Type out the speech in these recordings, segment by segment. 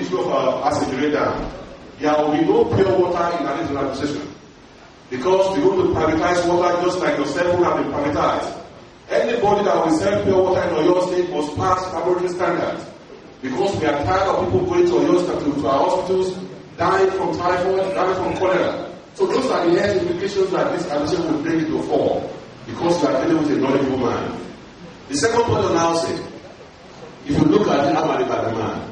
issue of acid dam, there will be no pure water in an administration. Because we're going to privatize water just like your cell phone have been privatized. Anybody that will sell pure water in Oyo State must pass laboratory standards. Because we are tired of people going to Oyo State to our hospitals, dying from typhoid, dying from cholera. So those are the health implications that this administration will bring to fore. Because we are dealing with a knowledgeable man. The second point on housing, if you look at the Ibadan man,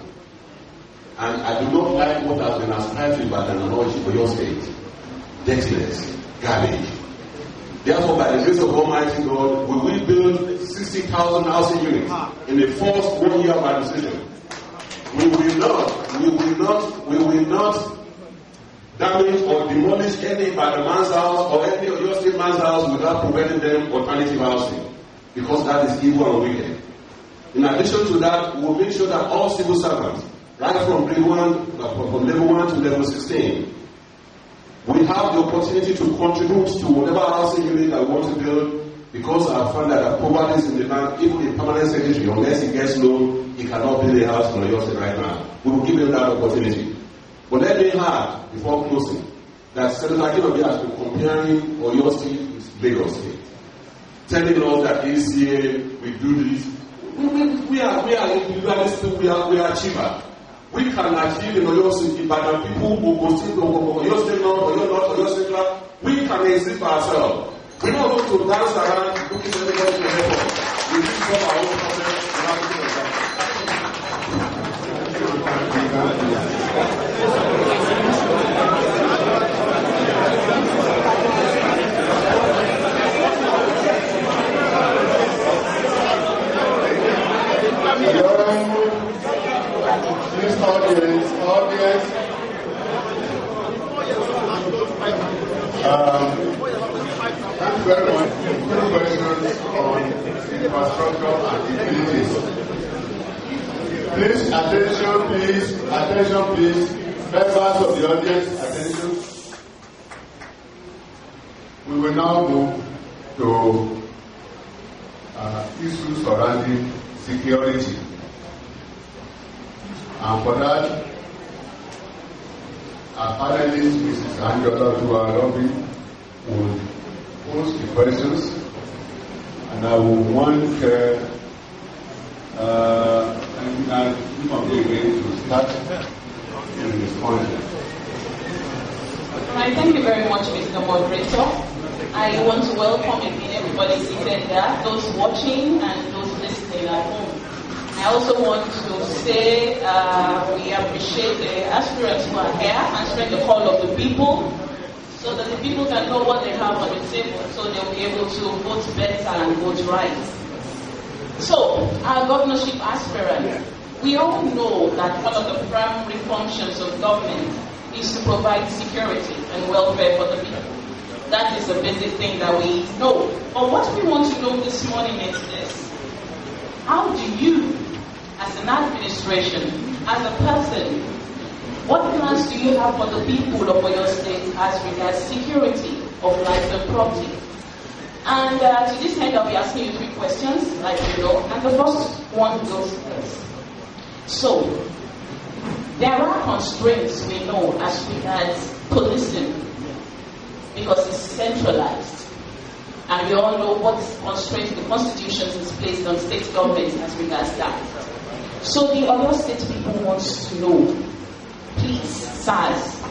and I do not like what has been ascribed to Ibadan analogy for your state, dirtiness, garbage. Therefore, by the grace of Almighty God, we will build 60,000 housing units in the first 1 year of administration. We will not damage or demolish any Ibadan man's house or any of your state man's house without providing them alternative housing, because that is evil and wicked. In addition to that, we will make sure that all civil servants, right from level 1 to level 16, we have the opportunity to contribute to whatever housing unit that we want to build, because I found that poverty is in the land. Even the permanent secretary, unless he gets loan, he cannot build a house in Oyo State right now. We will give him that opportunity. But let me add, before closing, that Senator Akinobi has been comparing Oyo State with Lagos State, telling us that ACA, we do this. We are individualistic, we are cheaper. We can achieve in Oyo State, but people who go to Oyo State North, Oyo State South, we can exist for ourselves. We don't want to dance around looking for everybody to help us. We need to solve our own problems. We have to do that. Audience. Thank you very much. Two questions on infrastructure and utilities. Please, attention, please. Members of the audience, attention. We will now move to issues surrounding security. And for that, our panelist, Mrs. Angela Tuarabi, will pose the questions, and I will want to start in responding. Right, thank you very much, Mr. Moderator. I want to welcome again everybody seated there, those watching and those listening at home. I also want to say we appreciate the aspirants who are here answering the call of the people, so that the people can know what they have on the table, so they'll be able to vote better and vote right. So, our governorship aspirant, we all know that one of the primary functions of government is to provide security and welfare for the people. That is the basic thing that we know. But what we want to know this morning is this: how do you, as an administration, as a person, what plans do you have for the people of Oyo State as regards security of life and property? And to this end, I'll be asking you 3 questions, like you know, and the first one goes first. So, there are constraints we know as regards policing, because it's centralized. And we all know what constraints the Constitution is placed on state governments as regards that. So the other state people wants to know, please, SARS,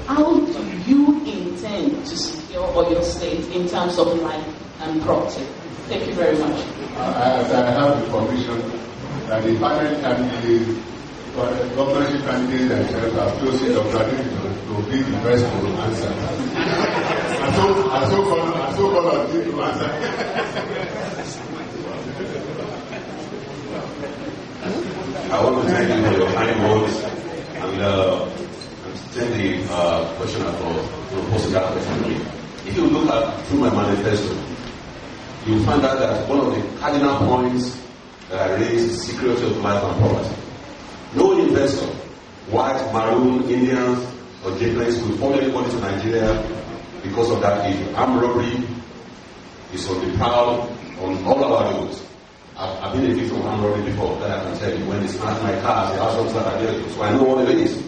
how do you intend to secure Oyo State in terms of life and property? Thank you very much. As I have the permission that the panel candidates, the governorship candidates themselves are closely observing to be the best to answer. I so call on you to answer. I want to thank you for your kind words and take the question for posing that question to me. If you look at through my manifesto, you'll find out that one of the cardinal points that I raised is security of life and property. No investor, white, maroon, Indians, or Japanese will follow anybody to Nigeria because of that issue. Armed robbery is on the prowl on all our roads. I've been a victim of armed robbery before, that I can tell you. When they smash my cars, they also start at there, so I know what it is.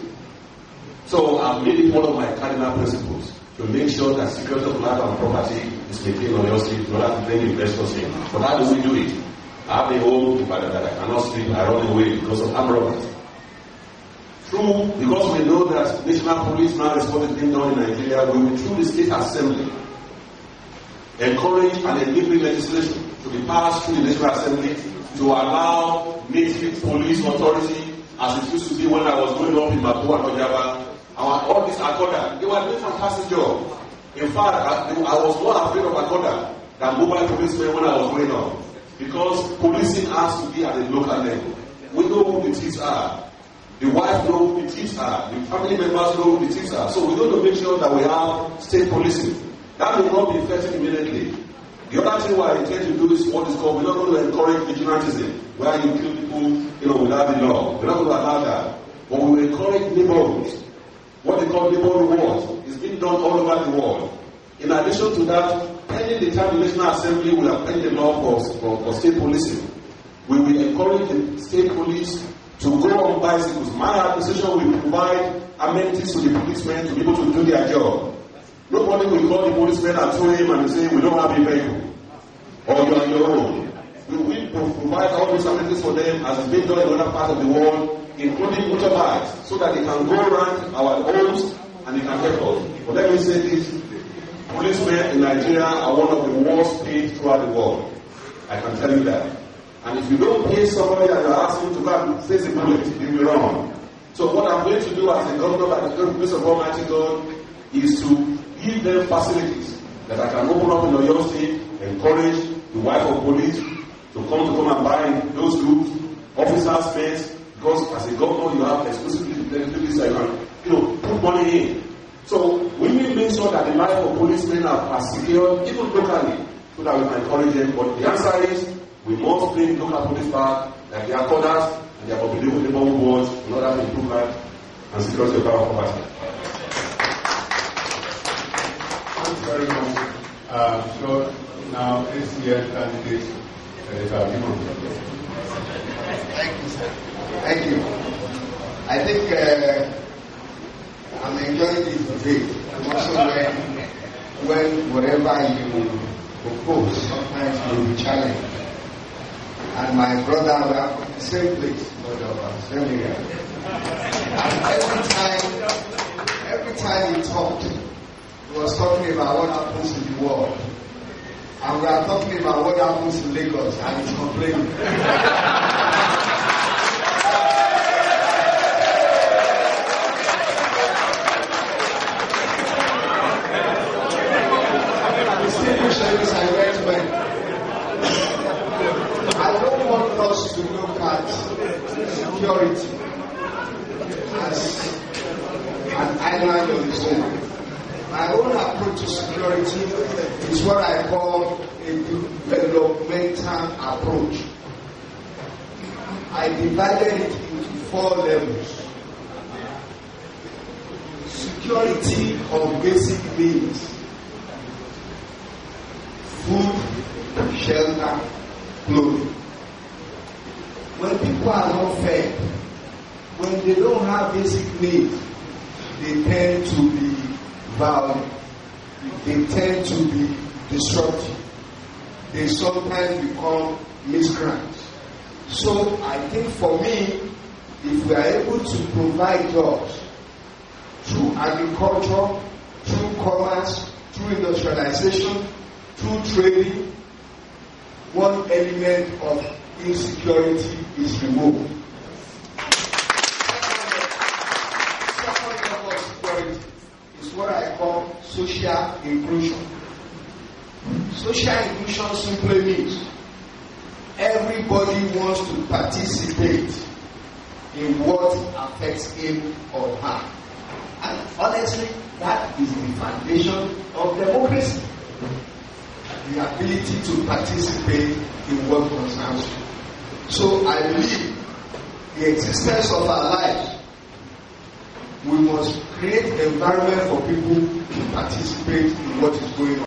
So I've made it one of my cardinal principles to make sure that security of life and property is maintained on your street in order to bring investors in. But how do we do it? I have a home in Ibadan that I cannot sleep, I run away because of armed robbers. True, because we know that national police now response is being done in Nigeria, we will through the state assembly encourage and enable legislation to be passed through the National Assembly to allow native police authority, as it used to be when I was growing up in Mapu and Ojaba. All these Akoda, they were doing a fantastic job. In fact, I was more afraid of Akoda than mobile policemen when I was growing up. Because policing has to be at the local level. We know who the thieves are. The wife knows who the thieves are. The family members know who the thieves are. So we're going to make sure that we have state policing. That will not be effective immediately. The other thing I intend to do is what is called, we're not going to encourage vigilantism, where you kill people, without the law. We're not going to allow that. But we will encourage neighborhoods. What they call neighborhood wars is being done all over the world. In addition to that, pending the time the National Assembly will have pending the law for state policing, we will encourage the state police to go on bicycles. My administration will provide amenities to the policemen to be able to do their job. Nobody will call the policemen and throw him and say, we don't have a vehicle. Or you're on your own. We will provide all these amenities for them as it's been done in other parts of the world, including motorbikes, so that they can go around our homes and they can help us. But let me say this, policemen in Nigeria are one of the worst paid throughout the world. I can tell you that. And if you don't pay somebody and you're asking to go and face a bullet, you'll be wrong. So what I'm going to do as a governor by the grace of Almighty God is to give them facilities that I can open up in Oyo State, encourage the wife of police to come and buy in those groups, officers space, because as a governor you have exclusively this so you can put money in. So we will make sure that the life of policemen are secured, even locally, so that we can encourage them. But the answer is we must bring local police back, like the Akodas and their population neighborhood boards, in order to improve life and security of our property. Very much. So now ACN candidate Thank you, sir. Thank you. I think I'm enjoying this debate. Also when whatever you propose, sometimes you will be challenged. And my brother, we are from the same place, same area. And every time he talked, he was talking about what happens in the world. And we are talking about what happens in Lagos, and he's complaining. Distinguished ladies and gentlemen, I don't want us to look at security as an island on its own. My own approach to security is what I call a developmental approach. I divided it into 4 levels. Security of basic needs: food, shelter, clothing. When people are not fed, when they don't have basic needs, they tend to be violent. They tend to be disruptive. They sometimes become miscreants. So I think for me, if we are able to provide jobs through agriculture, through commerce, through industrialization, through trading, one element of insecurity is removed. Second level of security is what I call social inclusion. Social inclusion simply means everybody wants to participate in what affects him or her. And honestly, that is the foundation of democracy. The ability to participate in what concerns you. So I believe the existence of our lives, we must create an environment for people to participate in what is going on.